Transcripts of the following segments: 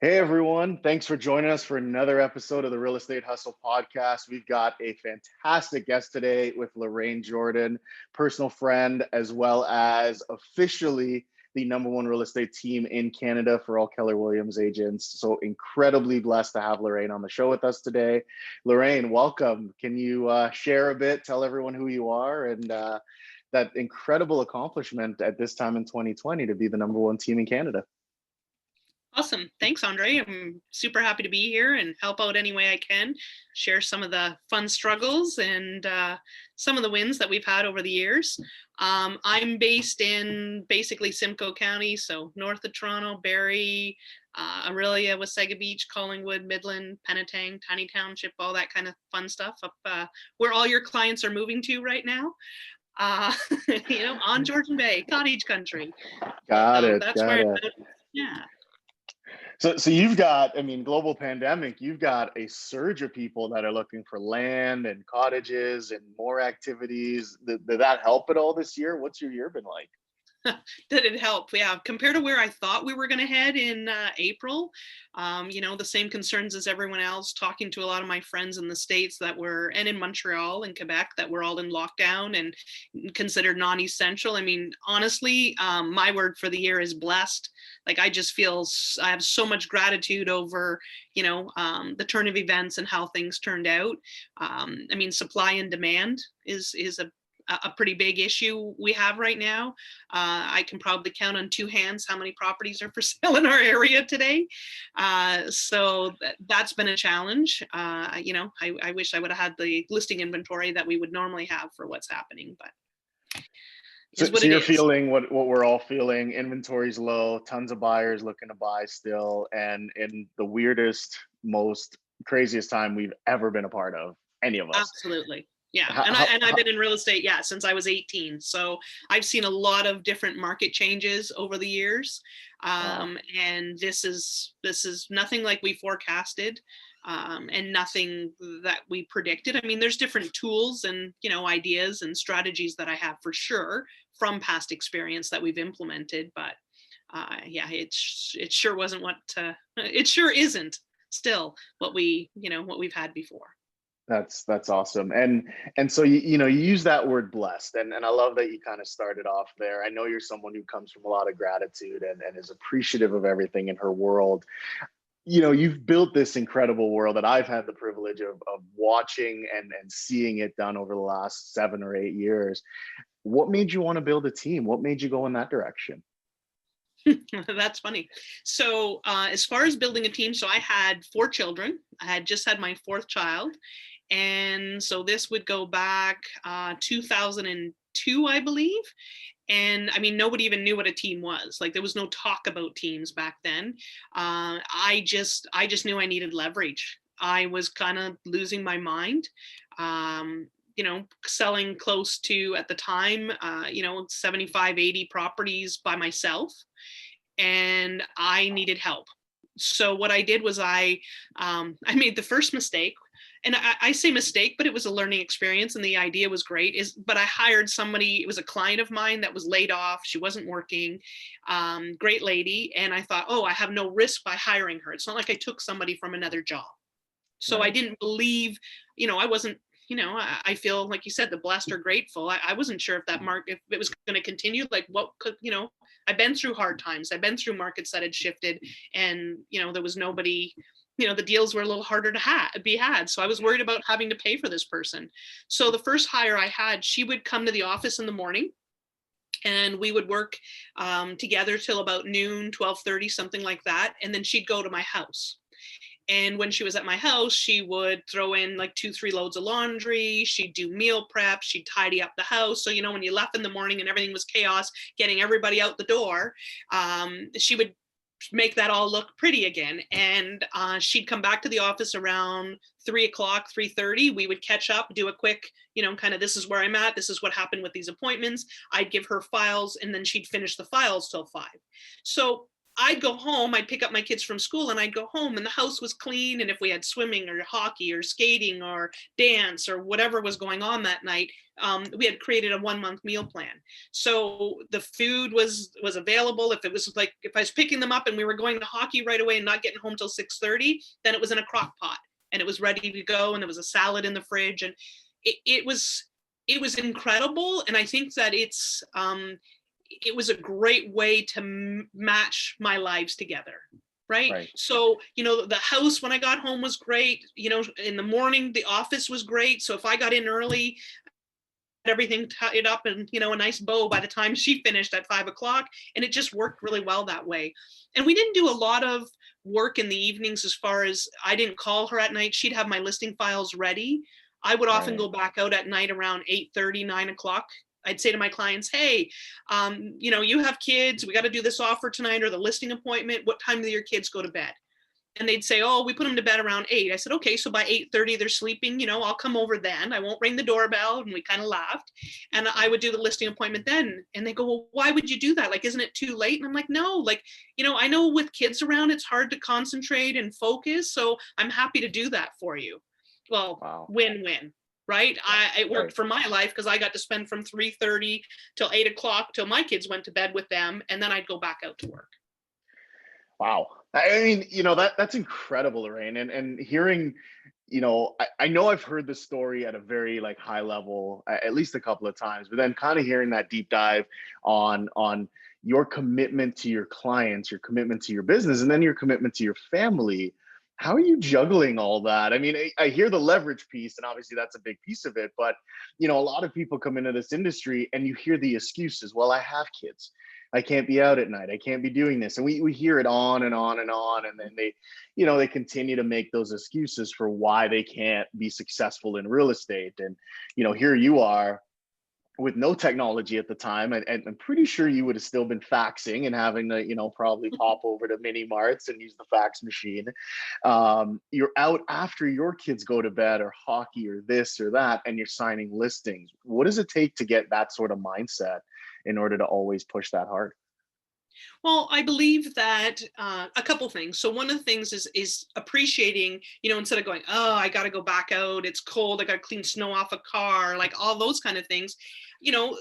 Hey everyone, thanks for joining us for another episode of the Real Estate Hustle podcast. We've got a fantastic guest today with Lorraine Jordan, personal friend, as well as officially the number one real estate team in Canada for all Keller Williams agents. So incredibly blessed to have Lorraine on the show with us today. Lorraine, welcome. Can you share a bit, tell everyone who you are and that incredible accomplishment at this time in 2020 to be the number one team in Canada? Awesome. Thanks, Andre. I'm super happy to be here and help out any way I can, share some of the fun struggles and some of the wins that we've had over the years. I'm based in basically Simcoe County, so north of Toronto, Barrie, Aurelia, Wasaga Beach, Collingwood, Midland, Penetang, Tiny Township, all that kind of fun stuff up where all your clients are moving to right now. Uh, on Georgian Bay, cottage country. Got So it, that's got where, it. yeah. So you've got, I mean, global pandemic, you've got a surge of people that are looking for land and cottages and more activities. Did that help at all this year? What's your year been like? Did it help? Yeah, compared to where I thought we were going to head in April, the same concerns as everyone else. Talking to a lot of my friends in the States and in Montreal and Quebec that were all in lockdown and considered non-essential. I mean, honestly, my word for the year is blessed. Like I just feel I have so much gratitude over, the turn of events and how things turned out. I mean, supply and demand is a pretty big issue we have right now. I can probably count on two hands how many properties are for sale in our area today. So that's been a challenge. I wish I would have had the listing inventory that we would normally have for what's happening, but is what So it you're is. feeling what we're all feeling. Inventory's low, tons of buyers looking to buy still, and in the weirdest, most craziest time we've ever been a part of, any of us. Absolutely. Yeah. How, And I've how, been in real estate, yeah, since I was 18. So I've seen a lot of different market changes over the years. wow. And this is nothing like we forecasted. And nothing that we predicted. I mean, there's different tools and ideas and strategies that I have for sure from past experience that we've implemented. But yeah, it sure wasn't it sure isn't still what we've had before. That's awesome. And so you use that word blessed, and I love that you kind of started off there. I know you're someone who comes from a lot of gratitude and is appreciative of everything in her world. You've built this incredible world that I've had the privilege of watching and seeing it done over the last 7 or 8 years. What made you want to build a team? What made you go in that direction? That's funny. So, as far as building a team, so I had four children. I had just had my fourth child. And so this would go back 2002, I believe. And I mean, nobody even knew what a team was. Like there was no talk about teams back then. I just knew I needed leverage. I was kind of losing my mind. Selling close to at the time, 75, 80 properties by myself, and I needed help. So what I did was I made the first mistake, and I say mistake, but it was a learning experience, and the idea was great. But I hired somebody. It was a client of mine that was laid off. She wasn't working. Great lady, and I thought, oh, I have no risk by hiring her. It's not like I took somebody from another job. So I Right. didn't believe, I wasn't. I feel like you said, the blessed are grateful. I wasn't sure if if it was going to continue. Like what could, I've been through hard times. I've been through markets that had shifted, and there was nobody. The deals were a little harder to be had. So I was worried about having to pay for this person. So the first hire I had, she would come to the office in the morning, and we would work together till about noon, 12:30, something like that, and then she'd go to my house. And when she was at my house, she would throw in like 2, 3 loads of laundry. She'd do meal prep. She'd tidy up the house. So, when you left in the morning and everything was chaos, getting everybody out the door, she would make that all look pretty again. And she'd come back to the office around 3 o'clock, 3:30. We would catch up, do a quick, kind of, this is where I'm at. This is what happened with these appointments. I'd give her files, and then she'd finish the files till 5. So I'd go home, I'd pick up my kids from school and I'd go home and the house was clean. And if we had swimming or hockey or skating or dance or whatever was going on that night, we had created a 1 month meal plan. So the food was available. If it was like, if I was picking them up and we were going to hockey right away and not getting home till 6:30, then it was in a crock pot and it was ready to go. And there was a salad in the fridge. And it was incredible. And I think that it was a great way to match my lives together. Right. So, the house when I got home was great. In the morning, the office was great. So if I got in early, everything tied up and, a nice bow by the time she finished at 5 o'clock. And it just worked really well that way. And we didn't do a lot of work in the evenings as far as I didn't call her at night. She'd have my listing files ready. I would often go back out at night around 8:30, 9 o'clock. I'd say to my clients, hey, you have kids, we got to do this offer tonight or the listing appointment. What time do your kids go to bed? And they'd say, oh, we put them to bed around 8. I said, okay, so by 8:30 they're sleeping, I'll come over then. I won't ring the doorbell. And we kind of laughed. And I would do the listing appointment then. And they go, well, why would you do that? Like, isn't it too late? And I'm like, no, I know with kids around, it's hard to concentrate and focus. So I'm happy to do that for you. Well, wow. Win-win. Right. It worked for my life because I got to spend from 3:30 till 8 o'clock till my kids went to bed with them. And then I'd go back out to work. Wow. I mean, that's incredible, Lorraine. And hearing, I know I've heard this story at a very high level, at least a couple of times, but then kind of hearing that deep dive on your commitment to your clients, your commitment to your business, and then your commitment to your family. How are you juggling all that? I mean, I hear the leverage piece, and obviously that's a big piece of it, but a lot of people come into this industry and you hear the excuses. Well, I have kids. I can't be out at night. I can't be doing this. And we hear it on and on and on. And then they continue to make those excuses for why they can't be successful in real estate. And, here you are with no technology at the time, and I'm pretty sure you would have still been faxing and having to, probably pop over to mini marts and use the fax machine. You're out after your kids go to bed or hockey or this or that, and you're signing listings. What does it take to get that sort of mindset in order to always push that hard? Well, I believe that a couple things. So one of the things is appreciating, instead of going, oh, I got to go back out. It's cold. I got to clean snow off a car, like all those kind of things.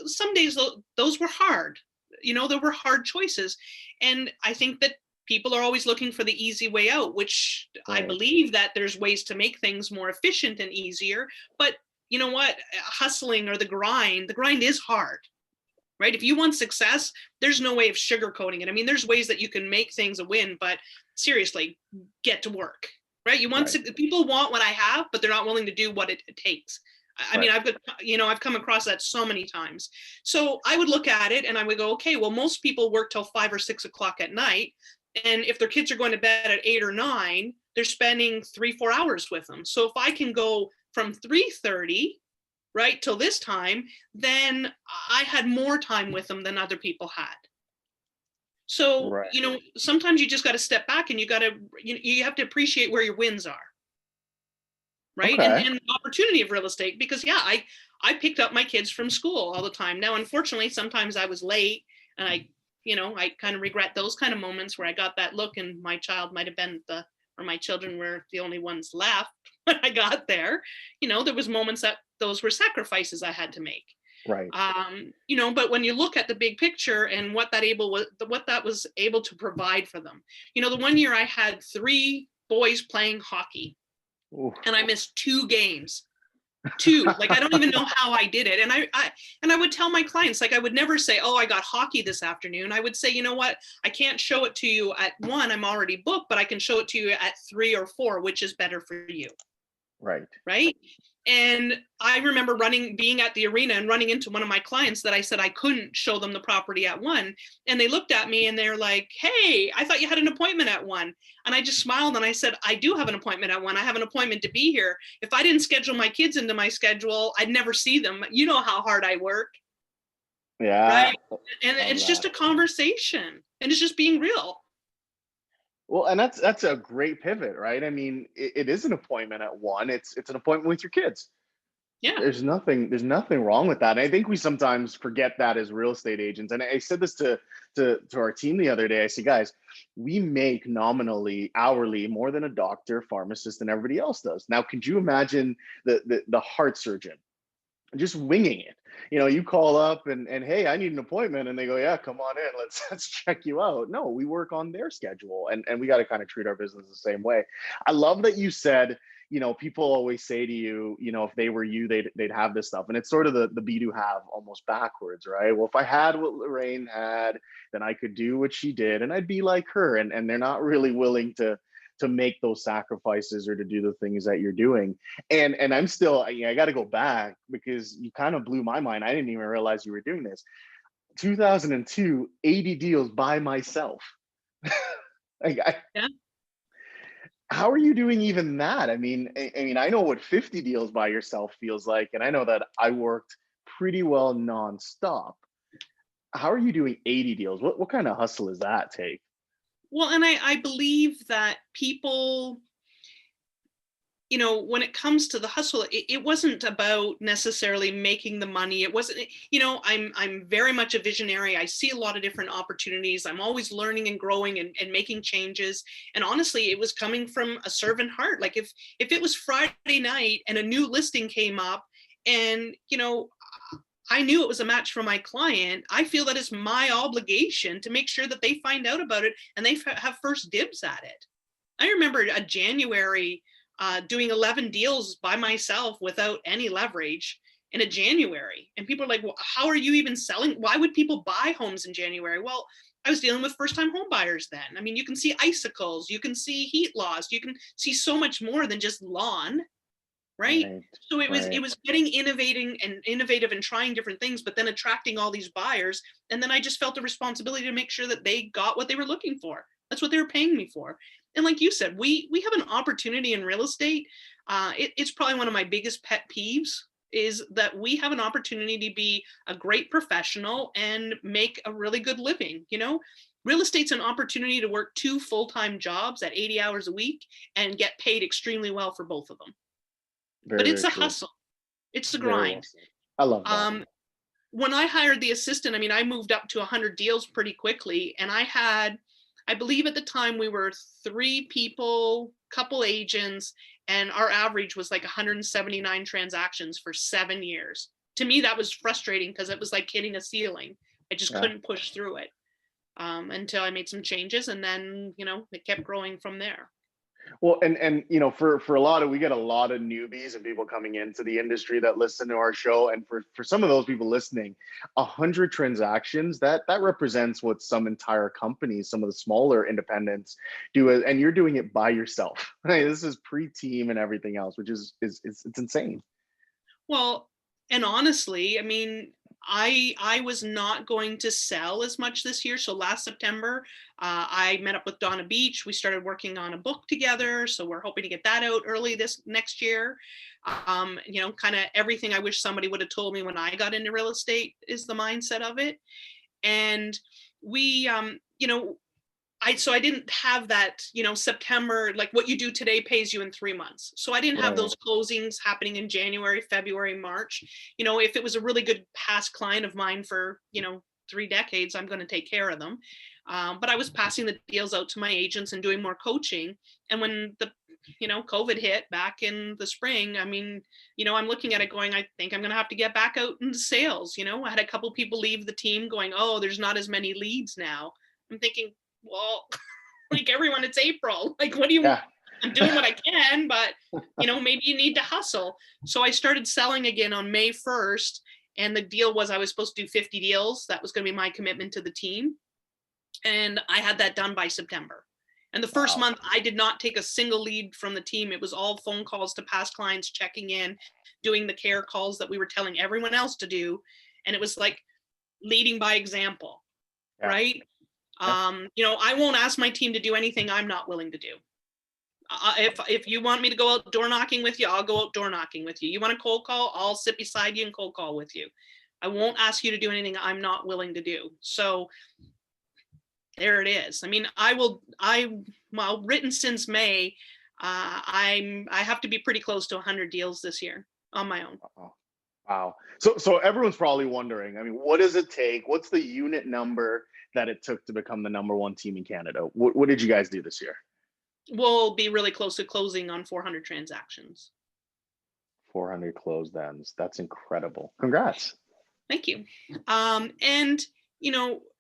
Some days those were hard. There were hard choices. And I think that people are always looking for the easy way out, which I believe that there's ways to make things more efficient and easier. But you know what? Hustling or the grind is hard. Right? If you want success, there's no way of sugarcoating it. I mean, there's ways that you can make things a win, but seriously, get to work, right? People want what I have, but they're not willing to do what it takes. I mean, I've come across that so many times. So I would look at it and I would go, okay, well, most people work till 5 or 6 o'clock at night. And if their kids are going to bed at 8 or 9, they're spending 3-4 hours with them. So if I can go from 3:30 right till this time, then I had more time with them than other people had. So, sometimes you just got to step back and you have to appreciate where your wins are. Right. Okay. And the opportunity of real estate, because I picked up my kids from school all the time. Now, unfortunately, sometimes I was late and I kind of regret those kind of moments where I got that look and my child might've been or my children were the only ones left when I got there. There was moments that those were sacrifices I had to make. Right. But when you look at the big picture and what that was able to provide for them, the one year I had 3 boys playing hockey. Ooh. And I missed 2 games. 2. Like, I don't even know how I did it. And I would tell my clients, I would never say, oh, I got hockey this afternoon. I would say, you know what? I can't show it to you at 1, I'm already booked, but I can show it to you at 3 or 4, which is better for you. Right. Right. And I remember being at the arena and running into one of my clients that I said I couldn't show them the property at 1. And they looked at me and they're like, hey, I thought you had an appointment at 1. And I just smiled and I said, I do have an appointment at 1. I have an appointment to be here. If I didn't schedule my kids into my schedule, I'd never see them. You know how hard I work. Yeah. Right. And it's just a conversation and it's just being real. Well, and that's a great pivot, right? I mean, it is an appointment at 1. It's an appointment with your kids. Yeah. There's nothing wrong with that. And I think we sometimes forget that as real estate agents. And I said this to our team the other day. I said, guys, we make nominally hourly more than a doctor, pharmacist, and everybody else does. Now, could you imagine the heart surgeon just winging it? You call up and hey, I need an appointment, and they go, yeah, come on in, let's check you out. No, we work on their schedule, and we got to kind of treat our business the same way. I love that you said, people always say to you, if they were you, they'd have this stuff, and it's sort of the be to have almost backwards, right? Well, if I had what Lorraine had, then I could do what she did, and I'd be like her. And they're not really willing to make those sacrifices or to do the things that you're doing. And I'm still, I got to go back because you kind of blew my mind. I didn't even realize you were doing this. 2002, 80 deals by myself. like I, Yeah. how are you doing even that? I mean, I know what 50 deals by yourself feels like, and I know that I worked pretty well nonstop. How are you doing 80 deals? What kind of hustle is that take? Well, and I believe that people, when it comes to the hustle, it wasn't about necessarily making the money. It wasn't, I'm very much a visionary. I see a lot of different opportunities. I'm always learning and growing and making changes. And honestly, it was coming from a servant heart. Like if it was Friday night and a new listing came up and, I knew it was a match for my client, I feel that it's my obligation to make sure that they find out about it and they have first dibs at it. I remember a January doing 11 deals by myself without any leverage in a January. And people are like, well, how are you even selling? Why would people buy homes in January? Well, I was dealing with first time home buyers then. I mean, you can see icicles, you can see heat loss, you can see so much more than just lawn, right? Right, So it was right. getting innovative and trying different things, but then attracting all these buyers. And then I just felt a responsibility to make sure that they got what they were looking for. That's what they were paying me for. And like you said, we have an opportunity in real estate. It's probably one of my biggest pet peeves is that we have an opportunity to be a great professional and make a really good living. Real estate's an opportunity to work 2 full-time jobs at 80 hours a week and get paid extremely well for both of them. But Very, it's very a true. hustle. It's a Very well grind. said. I love that. Um, when I hired the assistant, I mean, I moved up to 100 deals pretty quickly. And I believe at the time we were 3 people, couple agents, and our average was like 179 transactions for 7 years. To me, that was frustrating because it was like hitting a ceiling. I just Yeah. couldn't push through it until I made some changes. And then, it kept growing from there. Well, and for a lot of, we get a lot of newbies and people coming into the industry that listen to our show, and for some of those people listening, 100 transactions, that represents what some entire companies, some of the smaller independents do, and you're doing it by yourself. Right? This is pre-team and everything else, which is it's insane. Well, and honestly, I mean, I was not going to sell as much this year. So last September, I met up with Donna Beach. We started working on a book together. So we're hoping to get that out early this next year. Kind of everything I wish somebody would have told me when I got into real estate is the mindset of it. And we, I didn't have that, September, like what you do today pays you in 3 months. So I didn't have Right. those closings happening in January, February, March. If it was a really good past client of mine for, 3 decades, I'm going to take care of them. But I was passing the deals out to my agents and doing more coaching. And when the COVID hit back in the spring, I mean, I'm looking at it going, I think I'm going to have to get back out into sales. I had a couple people leave the team going, oh, there's not as many leads now. I'm thinking, well, like everyone, it's April. Like, what do you, Yeah. I'm doing what I can, but maybe you need to hustle. So I started selling again on May 1st. And the deal was I was supposed to do 50 deals. That was going to be my commitment to the team. And I had that done by September. And the first Wow. month, I did not take a single lead from the team. It was all phone calls to past clients, checking in, doing the care calls that we were telling everyone else to do. And it was like leading by example, Yeah. right? Yeah. I won't ask my team to do anything I'm not willing to do. If you want me to go out door knocking with you, I'll go out door knocking with you. You want a cold call? I'll sit beside you and cold call with you. I won't ask you to do anything I'm not willing to do. So there it is. I mean, well, written since May, I have to be pretty close to 100 deals this year. on my own. Oh, wow. So everyone's probably wondering, I mean, what does it take? What's the unit number that it took to become the number one team in Canada? What did you guys do this year? We'll be really close to closing on 400 transactions. 400 closed ends. That's incredible. Congrats. Thank you. And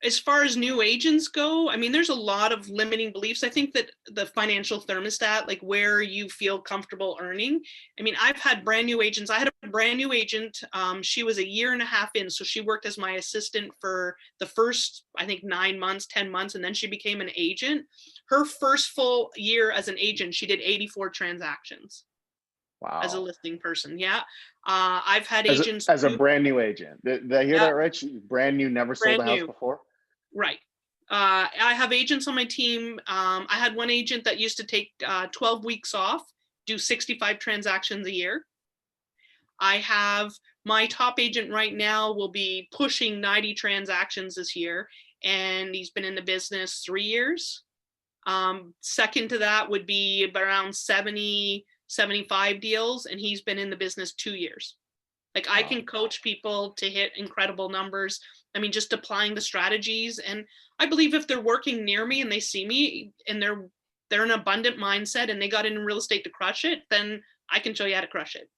as far as new agents go, I mean, there's a lot of limiting beliefs. I think that the financial thermostat, like where you feel comfortable earning. I mean, I've had brand new agents. I had a brand new agent. She was a year and a half in. So she worked as my assistant for the first, I think, 9 months, 10 months, and then she became an agent. Her first full year as an agent, she did 84 transactions as a Wow. listing person. Yeah. I've had As agents as a brand new agent. Did I hear yeah, that right? She's brand new, never sold brand a house new. before? Right. I have agents on my team. I had one agent that used to take 12 weeks off, do 65 transactions a year. I have my top agent right now will be pushing 90 transactions this year, and he's been in the business 3 years. Second to that would be around 70, 75 deals, and he's been in the business 2 years. Like I Wow. can coach people to hit incredible numbers. I mean, just applying the strategies. And I believe if they're working near me and they see me and they're an abundant mindset and they got into real estate to crush it, then I can show you how to crush it.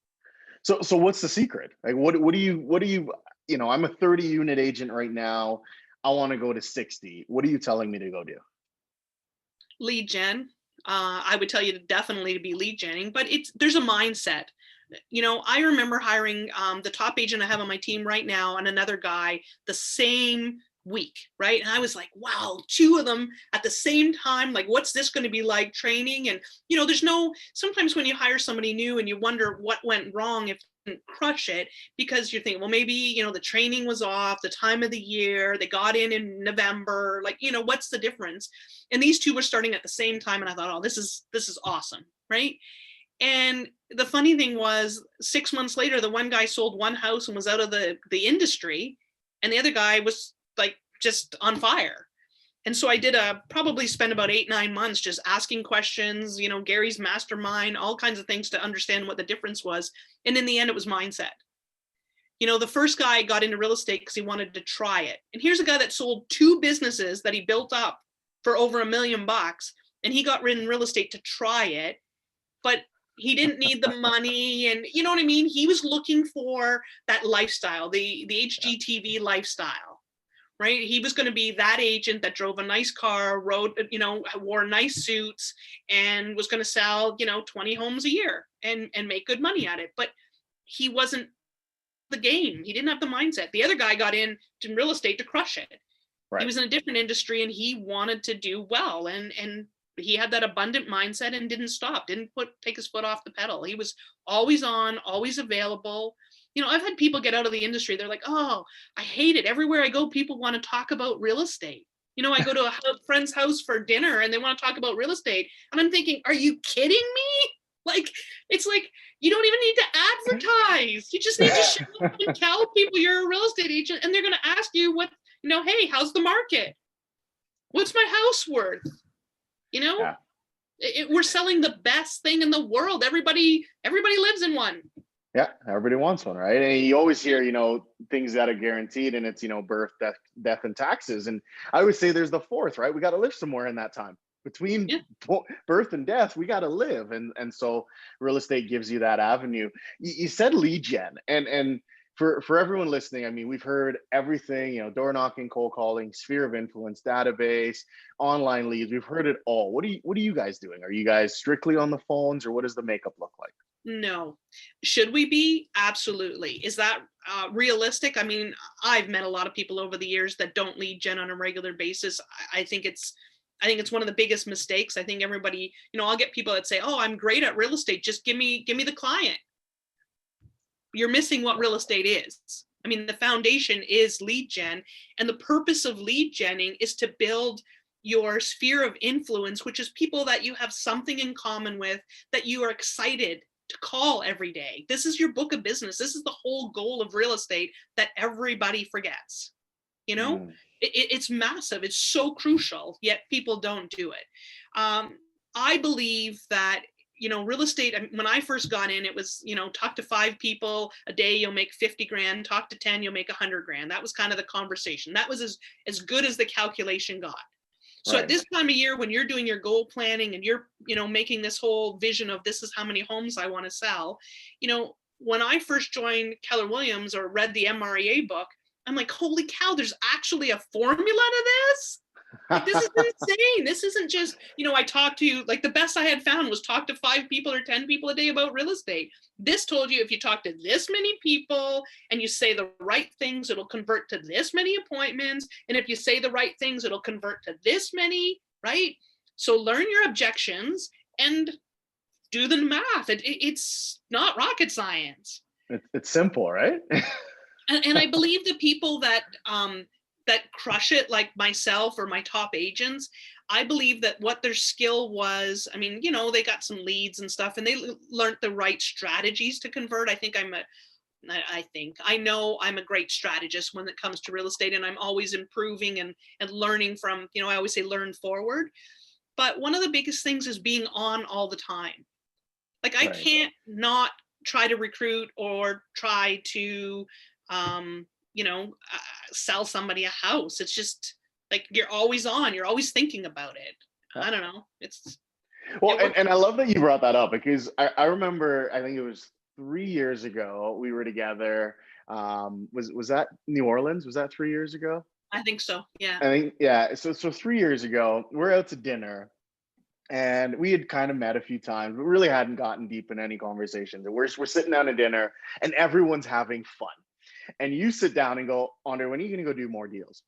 So what's the secret? Like I'm a 30 unit agent right now. I want to go to 60. What are you telling me to go do? Lead gen. I would tell you to definitely to be lead genning, but there's a mindset. I remember hiring the top agent I have on my team right now and another guy the same week, right? And I was like, wow, two of them at the same time. Like, what's this going to be like training? And, sometimes when you hire somebody new and you wonder what went wrong if you didn't crush it, because you're thinking, well, maybe, the training was off, the time of the year, they got in November, like, what's the difference? And these two were starting at the same time. And I thought, oh, this is awesome, right? And the funny thing was 6 months later, the one guy sold one house and was out of the industry. And the other guy was like just on fire. And so I did probably spend about 8-9 months just asking questions, Gary's mastermind, all kinds of things to understand what the difference was. And in the end, it was mindset. The first guy got into real estate because he wanted to try it. And here's a guy that sold 2 businesses that he built up for over $1 million. And he got in real estate to try it. But he didn't need the money, and you know what I mean? He was looking for that lifestyle, the HGTV lifestyle, right? He was going to be that agent that drove a nice car, wore nice suits, and was going to sell, 20 homes a year and make good money at it. But he wasn't the game. He didn't have the mindset. The other guy got in real estate to crush it. Right. He was in a different industry and he wanted to do well. And he had that abundant mindset and didn't stop, didn't take his foot off the pedal. He was always on, always available. I've had people get out of the industry. They're like, oh, I hate it. Everywhere I go, people want to talk about real estate. I go to a friend's house for dinner and they want to talk about real estate. And I'm thinking, are you kidding me? Like, it's like, you don't even need to advertise. You just need to show up and tell people you're a real estate agent. And they're going to ask you hey, how's the market? What's my house worth? Yeah. We're selling the best thing in the world. Everybody lives in one. Yeah, everybody wants one, right? And you always hear, things that are guaranteed, and it's, birth, death, and taxes. And I always say there's the fourth, right? We got to live somewhere in that time between birth and death. We got to live, and so real estate gives you that avenue. You said lead gen, and for everyone listening, I mean, we've heard everything, door knocking, cold calling, sphere of influence, database, online leads. We've heard it all. What are you guys doing? Are you guys strictly on the phones, or what does the makeup look like? No. Should we be? Absolutely. Is that realistic? I mean, I've met a lot of people over the years that don't lead gen on a regular basis. I think it's one of the biggest mistakes. I think everybody, I'll get people that say, oh, I'm great at real estate. Just give me the client. You're missing what real estate is. I mean, the foundation is lead gen, and the purpose of lead genning is to build your sphere of influence, which is people that you have something in common with, that you are excited to call every day. This is your book of business. This is the whole goal of real estate that everybody forgets. It's massive. It's so crucial, yet people don't do it. I believe that real estate, when I first got in, it was, talk to 5 people a day, you'll make 50 grand, talk to 10, you'll make 100 grand. That was kind of the conversation. That was as good as the calculation got. So at this time of year, when you're doing your goal planning and you're, making this whole vision of this is how many homes I want to sell, when I first joined Keller Williams or read the MREA book, I'm like, holy cow, there's actually a formula to this? Like, this is insane. This isn't just, I talked to, like, the best I had found was talk to 5 people or 10 people a day about real estate. This told you if you talk to this many people and you say the right things, it'll convert to this many appointments. And if you say the right things, it'll convert to this many, right? So learn your objections and do the math. It's not rocket science. It's simple, right? And I believe the people that crush it, like myself or my top agents, I believe that what their skill was, they got some leads and stuff, and they learned the right strategies to convert. I know I'm a great strategist when it comes to real estate, and I'm always improving and learning from, I always say learn forward. But one of the biggest things is being on all the time. Like, I can't not try to recruit or try to, sell somebody a house. It's just like, you're always on, you're always thinking about it. I don't know. And I love that you brought that up, because I remember, I think it was 3 years ago, we were together. Was that New Orleans? Was that 3 years ago? I think so. Yeah. I think, yeah. So 3 years ago, we're out to dinner, and we had kind of met a few times, but really hadn't gotten deep in any conversations. And we're sitting down at dinner, and everyone's having fun. And you sit down and go, Andre, when are you going to go do more deals?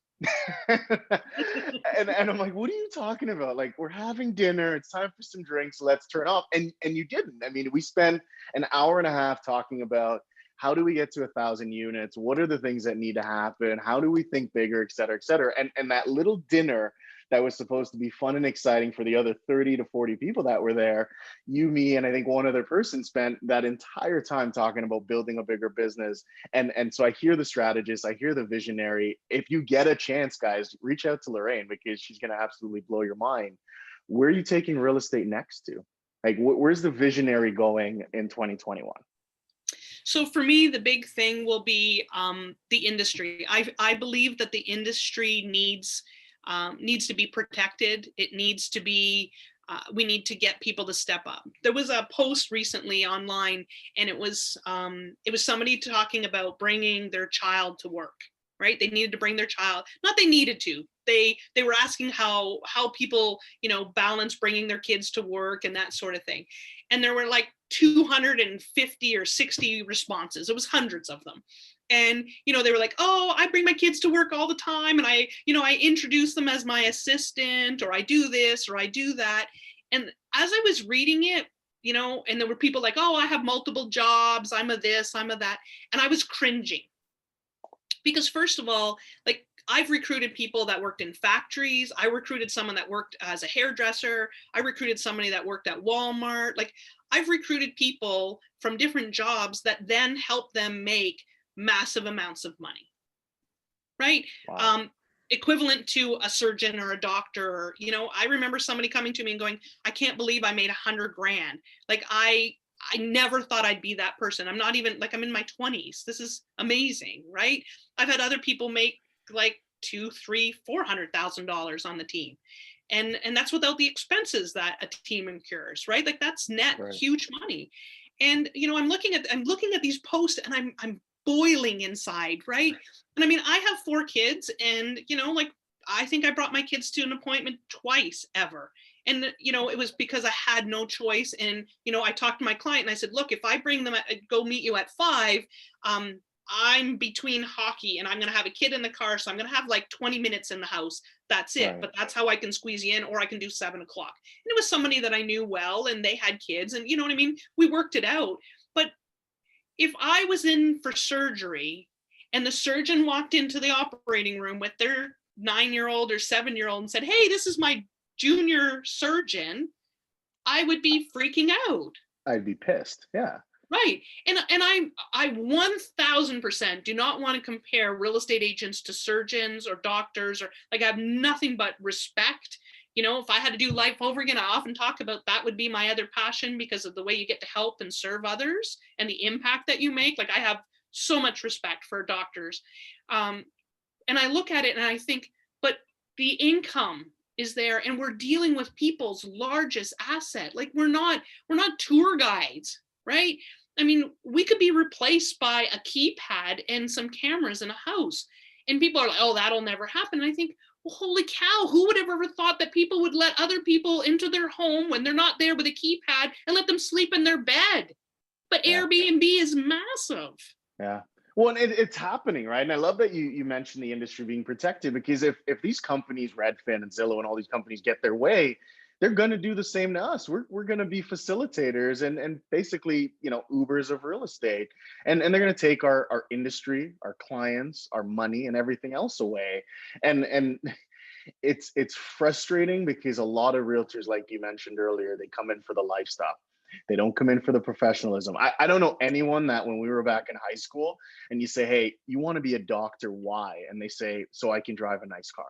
and I'm like, what are you talking about? Like, we're having dinner. It's time for some drinks. Let's turn off. And you didn't. We spent an hour and a half talking about how do we get to 1,000 units? What are the things that need to happen? How do we think bigger, et cetera, et cetera? And that little dinner that was supposed to be fun and exciting for the other 30 to 40 people that were there, you, me, and I think one other person spent that entire time talking about building a bigger business. And so I hear the strategist, I hear the visionary. If you get a chance, guys, reach out to Lorraine, because she's going to absolutely blow your mind. Where are you taking real estate next to? Like, where's the visionary going in 2021? So for me, the big thing will be the industry. I believe that the industry needs to be protected. It needs to be, we need to get people to step up. There was a post recently online, and it was somebody talking about bringing their child to work, right? They needed to bring their child, not they needed to, they were asking how people, balance bringing their kids to work and that sort of thing. And there were like 250 or 60 responses. It was hundreds of them. And, they were like, oh, I bring my kids to work all the time. And I introduce them as my assistant, or I do this, or I do that. And as I was reading it, and there were people like, oh, I have multiple jobs. I'm a this, I'm a that. And I was cringing. Because first of all, like, I've recruited people that worked in factories. I recruited someone that worked as a hairdresser. I recruited somebody that worked at Walmart. Like, I've recruited people from different jobs that then help them make massive amounts of money, right? Wow. Equivalent to a surgeon or a doctor. I remember somebody coming to me and going, I can't believe I made 100 grand. Like, I never thought I'd be that person. I'm not even, like, I'm in my 20s. This is amazing, right? I've had other people make like $200,000, $300,000, $400,000 on the team. And that's without the expenses that a team incurs, right? Like, that's net huge money. And, I'm looking at these posts, and I'm boiling inside, right? And I have 4 kids, and, like, I think I brought my kids to an appointment twice ever. And, it was because I had no choice. And, I talked to my client and I said, look, if I bring them, go meet you at 5, I'm between hockey and I'm going to have a kid in the car. So I'm going to have like 20 minutes in the house. That's it. Right. But that's how I can squeeze you in, or I can do 7 o'clock. And it was somebody that I knew well, and they had kids, and we worked it out. But if I was in for surgery and the surgeon walked into the operating room with their 9-year-old or 7-year-old and said, hey, this is my junior surgeon, I would be freaking out. I'd be pissed. Yeah. Right. And I 1000% do not want to compare real estate agents to surgeons or doctors, or, like, I have nothing but respect If I had to do life over again, I often talk about that would be my other passion because of the way you get to help and serve others and the impact that you make. Like I have so much respect for doctors. And I look at it and I think, but the income is there and we're dealing with people's largest asset. Like we're not tour guides, right? I mean, we could be replaced by a keypad and some cameras in a house. And people are like, oh, that'll never happen. And I think, well, holy cow, who would have ever thought that people would let other people into their home when they're not there with a keypad and let them sleep in their bed? But Yeah. Airbnb is massive. Yeah. Well, and it's happening, right? And I love that you mentioned the industry being protected, because if these companies, Redfin and Zillow and all these companies, get their way, they're going to do the same to us. We're going to be facilitators and basically, Ubers of real estate, and they're going to take our industry, our clients, our money, and everything else away. And it's frustrating because a lot of realtors, like you mentioned earlier, they come in for the lifestyle. They don't come in for the professionalism. I don't know anyone that when we were back in high school and you say, hey, you want to be a doctor, why? And they say, so I can drive a nice car.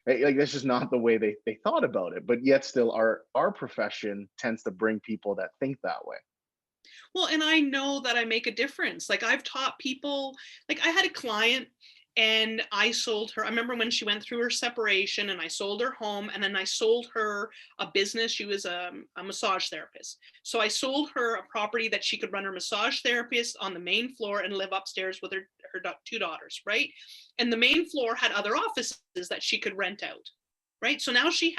Right? Like that's just not the way they thought about it. But yet still our profession tends to bring people that think that way. Well, and I know that I make a difference. Like I've taught people, like I had a client and I sold her. I remember when she went through her separation and I sold her home and then I sold her a business. She was a massage therapist. So I sold her a property that she could run her massage therapist on the main floor and live upstairs with her two daughters, right? And the main floor had other offices that she could rent out. Right. So now she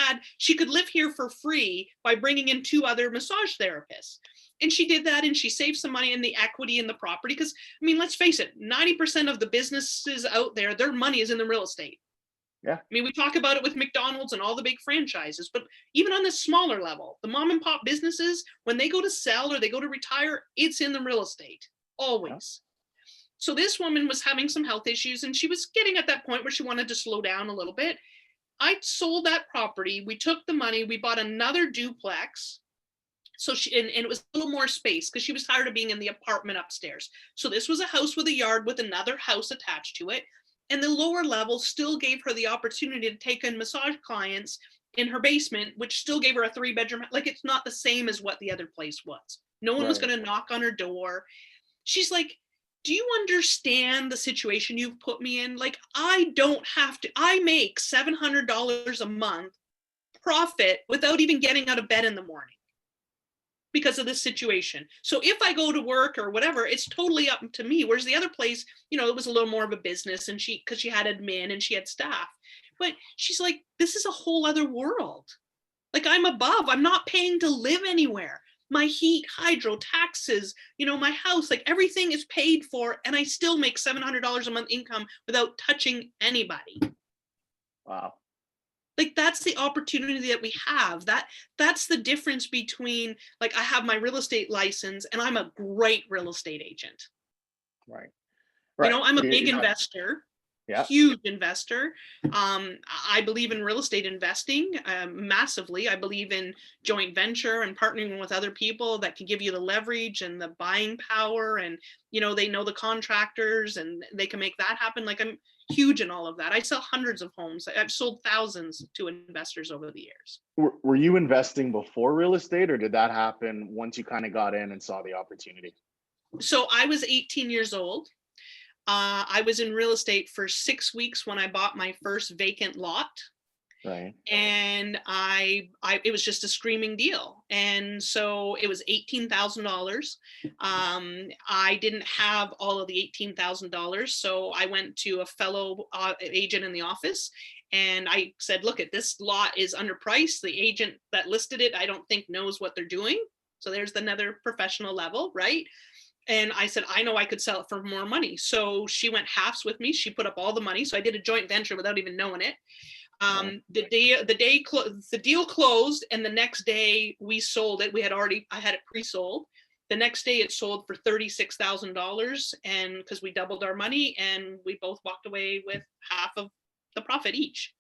could live here for free by bringing in two other massage therapists. And she did that and she saved some money in the equity in the property. Because, I mean, let's face it, 90% of the businesses out there, their money is in the real estate. Yeah. I mean, we talk about it with McDonald's and all the big franchises, but even on this smaller level, the mom and pop businesses, when they go to sell or they go to retire, it's in the real estate, always. Yeah. So this woman was having some health issues and she was getting at that point where she wanted to slow down a little bit. I sold that property. We took the money. We bought another duplex. So and it was a little more space because she was tired of being in the apartment upstairs. So this was a house with a yard with another house attached to it. And the lower level still gave her the opportunity to take in massage clients in her basement, which still gave her a 3-bedroom. Like it's not the same as what the other place was. No one was going to knock on her door. She's like, do you understand the situation you've put me in? Like, I don't have to, I make $700 a month profit without even getting out of bed in the morning because of this situation. So if I go to work or whatever, it's totally up to me. Whereas the other place, it was a little more of a business and because she had admin and she had staff. But she's like, this is a whole other world. Like I'm above, I'm not paying to live anywhere. My heat, hydro, taxes, my house, like everything is paid for and I still make $700 a month income without touching anybody. Wow. Like that's the opportunity that we have. That's the difference between like I have my real estate license and I'm a great real estate agent. Right. I'm a big investor. Yeah. Huge investor. I believe in real estate investing massively. I believe in joint venture and partnering with other people that can give you the leverage and the buying power. And, they know the contractors and they can make that happen. Like I'm huge in all of that. I sell hundreds of homes. I've sold thousands to investors over the years. Were you investing before real estate or did that happen once you kind of got in and saw the opportunity? So I was 18 years old. I was in real estate for 6 weeks when I bought my first vacant lot. Right. And it was just a screaming deal. And so it was $18,000. I didn't have all of the $18,000. So I went to a fellow agent in the office and I said, look, this lot is underpriced. The agent that listed it, I don't think knows what they're doing. So there's another professional level, right? And I said, I know I could sell it for more money. So she went halves with me. She put up all the money. So I did a joint venture without even knowing it. The deal closed and the next day we sold it. I had it pre-sold. The next day it sold for $36,000 and because we doubled our money and we both walked away with half of the profit each.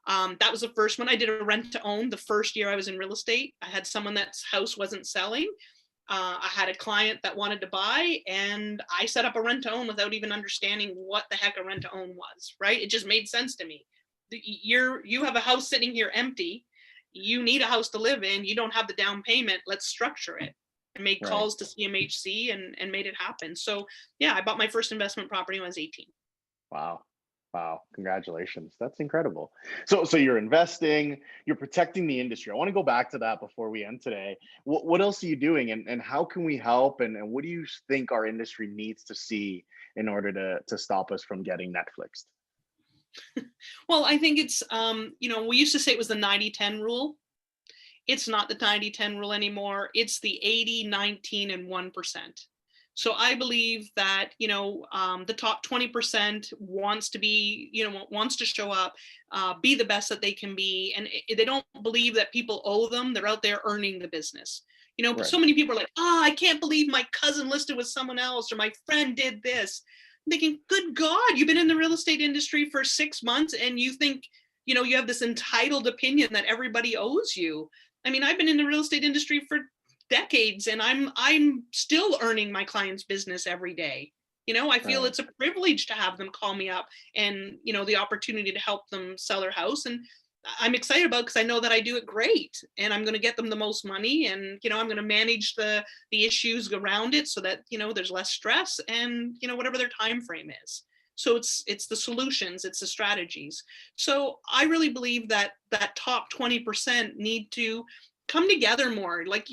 That was the first one. I did a rent to own the first year I was in real estate. I had someone that's house wasn't selling. I had a client that wanted to buy and I set up a rent to own without even understanding what the heck a rent to own was, right? It just made sense to me. You have a house sitting here empty you need a house to live in, you don't have the down payment, let's structure it. And made Right. calls to CMHC and made it happen. So yeah, I bought my first investment property when I was 18. Wow. Wow. Congratulations. That's incredible. So you're investing, you're protecting the industry. I want to go back to that before we end today. What else are you doing, and how can we help, and what do you think our industry needs to see in order to stop us from getting Netflixed? Well, I think it's, we used to say it was the 90-10 rule. It's not the 90-10 rule anymore. It's the 80, 19, and 1%. So I believe that, the top 20% wants to be, wants to show up, be the best that they can be. And they don't believe that people owe them. They're out there earning the business. But Right. so many people are like, oh, I can't believe my cousin listed with someone else, or my friend did this. I'm thinking, good God, you've been in the real estate industry for 6 months and you think, you have this entitled opinion that everybody owes you. I mean, I've been in the real estate industry for decades, and I'm still earning my clients' business every day. I feel Right. it's a privilege to have them call me up, and the opportunity to help them sell their house. And I'm excited about, because I know that I do it great, and I'm going to get them the most money, and I'm going to manage the issues around it so that there's less stress, and whatever their time frame is. So it's the solutions, it's the strategies. So I really believe that that top 20% need to come together more, like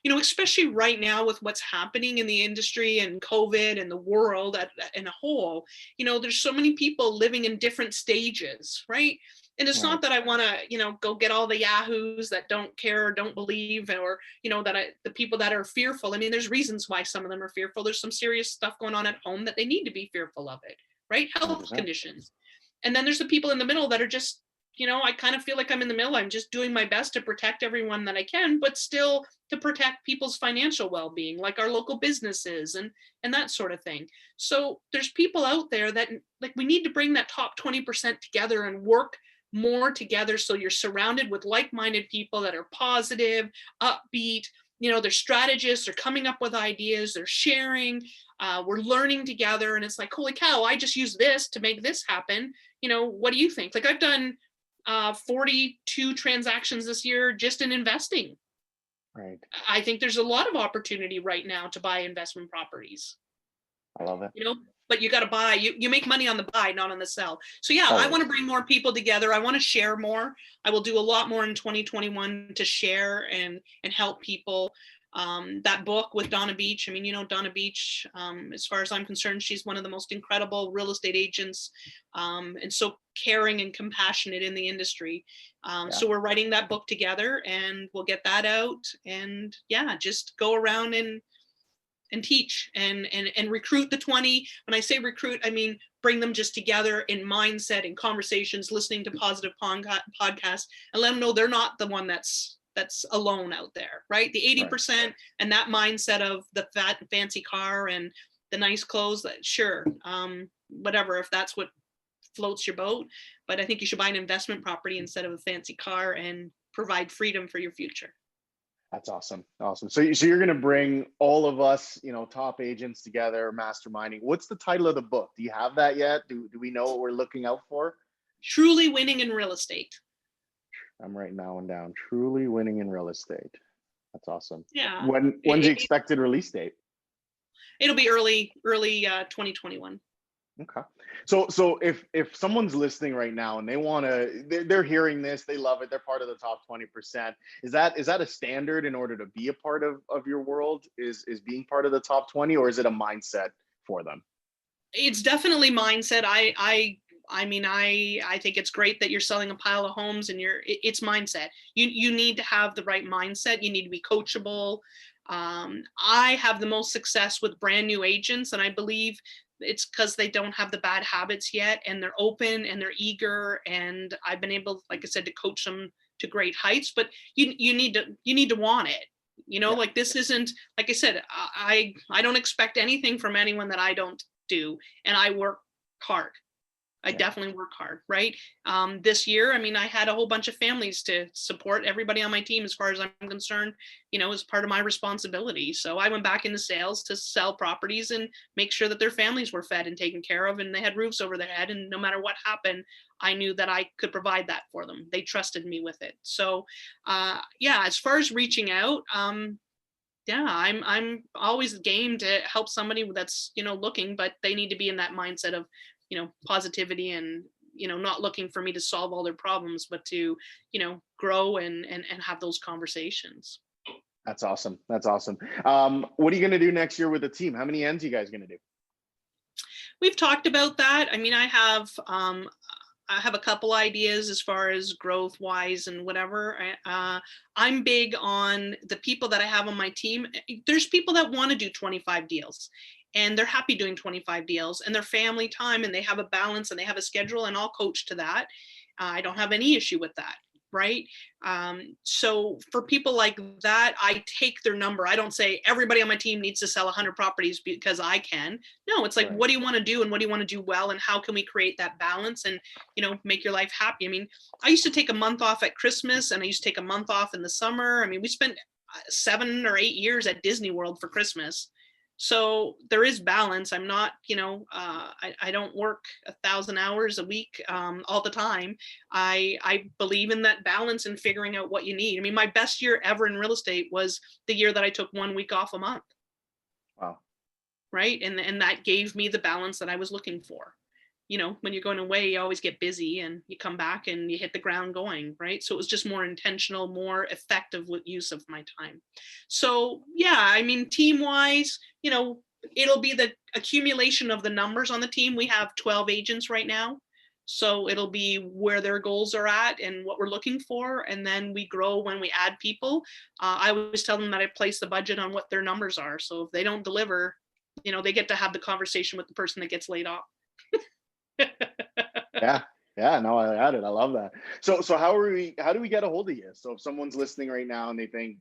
especially right now with what's happening in the industry and COVID and the world in a whole. There's so many people living in different stages, right? And it's Right. not that I want to go get all the yahoos that don't care or don't believe, or the people that are fearful. I mean, there's reasons why some of them are fearful. There's some serious stuff going on at home that they need to be fearful of it, right? Health 100%. conditions. And then there's the people in the middle that are just, I kind of feel like I'm in the middle. I'm just doing my best to protect everyone that I can, but still to protect people's financial well-being, like our local businesses and that sort of thing. So there's people out there that, like, we need to bring that top 20% together and work more together, so you're surrounded with like-minded people that are positive, upbeat. They're strategists, they're coming up with ideas, they're sharing, we're learning together, and it's like, holy cow, I just used this to make this happen. What do you think? Like, I've done 42 transactions this year just in investing. Right. I think there's a lot of opportunity right now to buy investment properties, I love it. but you got to buy, you make money on the buy, not on the sell. So yeah, I want Always. to bring more people together. I want to share more. I will do a lot more in 2021 to share and help people. That book with Donna Beach, I mean, Donna Beach, as far as I'm concerned, she's one of the most incredible real estate agents, and so caring and compassionate in the industry. Yeah. So we're writing that book together, and we'll get that out, and yeah, just go around and teach and recruit the 20. When I say recruit, I mean bring them just together in mindset and conversations, listening to positive podcasts, and let them know they're not the one that's alone out there, right? The 80%, right. And that mindset of the fancy car and the nice clothes, that sure, whatever, if that's what floats your boat. But I think you should buy an investment property instead of a fancy car and provide freedom for your future. That's awesome. Awesome. So you're going to bring all of us, top agents together, masterminding. What's the title of the book? Do you have that yet? Do we know what we're looking out for? Truly Winning in Real Estate. I'm writing that one down. Truly Winning in Real Estate. That's awesome. Yeah. When's the expected release date? It'll be early 2021. Okay. So if someone's listening right now and they're hearing this, they love it, they're part of the top 20%. Is that a standard in order to be a part of your world? Is being part of the top 20, or is it a mindset for them? It's definitely mindset. I mean, I think it's great that you're selling a pile of homes, and it's mindset. You need to have the right mindset. You need to be coachable. I have the most success with brand new agents, and I believe it's because they don't have the bad habits yet, and they're open and they're eager, and I've been able, like I said, to coach them to great heights. But you need to want it. Yeah. Like, this isn't, like I said, I don't expect anything from anyone that I don't do, and I work hard. I Yeah. definitely work hard, right? This year, I mean, I had a whole bunch of families to support everybody on my team as far as I'm concerned, as part of my responsibility. So I went back into sales to sell properties and make sure that their families were fed and taken care of and they had roofs over their head. And no matter what happened, I knew that I could provide that for them. They trusted me with it. So, yeah, as far as reaching out, yeah, I'm always game to help somebody that's looking, but they need to be in that mindset of positivity and not looking for me to solve all their problems, but to grow and have those conversations. That's awesome. That's awesome. What are you going to do next year with the team? How many ends you guys going to do? We've talked about that. I mean, I have a couple ideas as far as growth wise and whatever. I'm big on the people that I have on my team. There's people that want to do 25 deals and they're happy doing 25 deals and their family time and they have a balance and they have a schedule and I'll coach to that. I don't have any issue with that. Right. So for people like that, I take their number. I don't say everybody on my team needs to sell 100 properties because I can. No, it's like, Right. what do you want to do and what do you want to do well? And how can we create that balance and, make your life happy? I mean, I used to take a month off at Christmas and I used to take a month off in the summer. I mean, we spent 7 or 8 years at Disney World for Christmas. So there is balance. I'm not, I don't work 1,000 hours a week all the time. I believe in that balance and figuring out what you need. I mean, my best year ever in real estate was the year that I took 1 week off a month. Wow. Right. And that gave me the balance that I was looking for. When you're going away, you always get busy and you come back and you hit the ground going, right? So it was just more intentional, more effective with use of my time. So yeah, I mean, team wise, it'll be the accumulation of the numbers on the team. We have 12 agents right now. So it'll be where their goals are at and what we're looking for. And then we grow when we add people. I always tell them that I place the budget on what their numbers are. So if they don't deliver, they get to have the conversation with the person that gets laid off. Yeah. Yeah. No, I had it. I love that. So how do we get a hold of you? So if someone's listening right now and they think,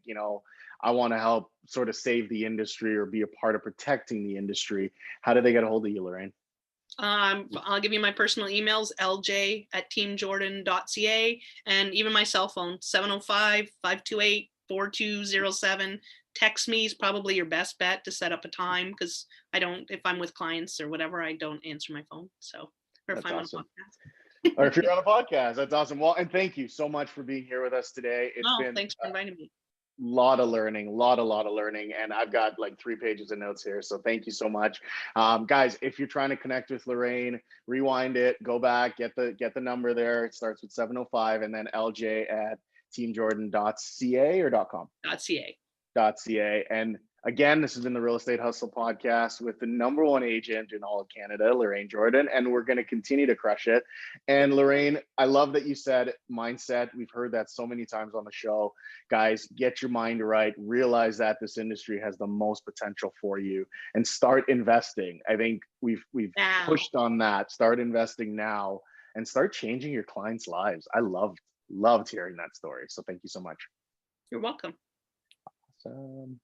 I want to help sort of save the industry or be a part of protecting the industry, how do they get a hold of you, Lorraine? I'll give you my personal emails, lj@teamjordan.ca, and even my cell phone, 705-528-4207. Text me is probably your best bet to set up a time because if I'm with clients or whatever, I don't answer my phone. So, or if That's I'm on a awesome. podcast. Or if you're on a podcast, that's awesome. Well, and thank you so much for being here with us today. It's No, been thanks for inviting me. lot of learning, lot of learning, and I've got like 3 pages of notes here, so thank you so much. Guys, if you're trying to connect with Lorraine, rewind it, go back, get the number there. It starts with 705 and then lj@teamjordan.ca or .com. .ca. .ca. And again, this has been the Real Estate Hustle podcast with the #1 agent in all of Canada, Lorraine Jordan, and we're going to continue to crush it. And Lorraine, I love that you said mindset. We've heard that so many times on the show. Guys, get your mind right. Realize that this industry has the most potential for you, and start investing. I think we've pushed on that. Start investing now, and start changing your clients' lives. I loved hearing that story. So thank you so much. You're welcome. Awesome.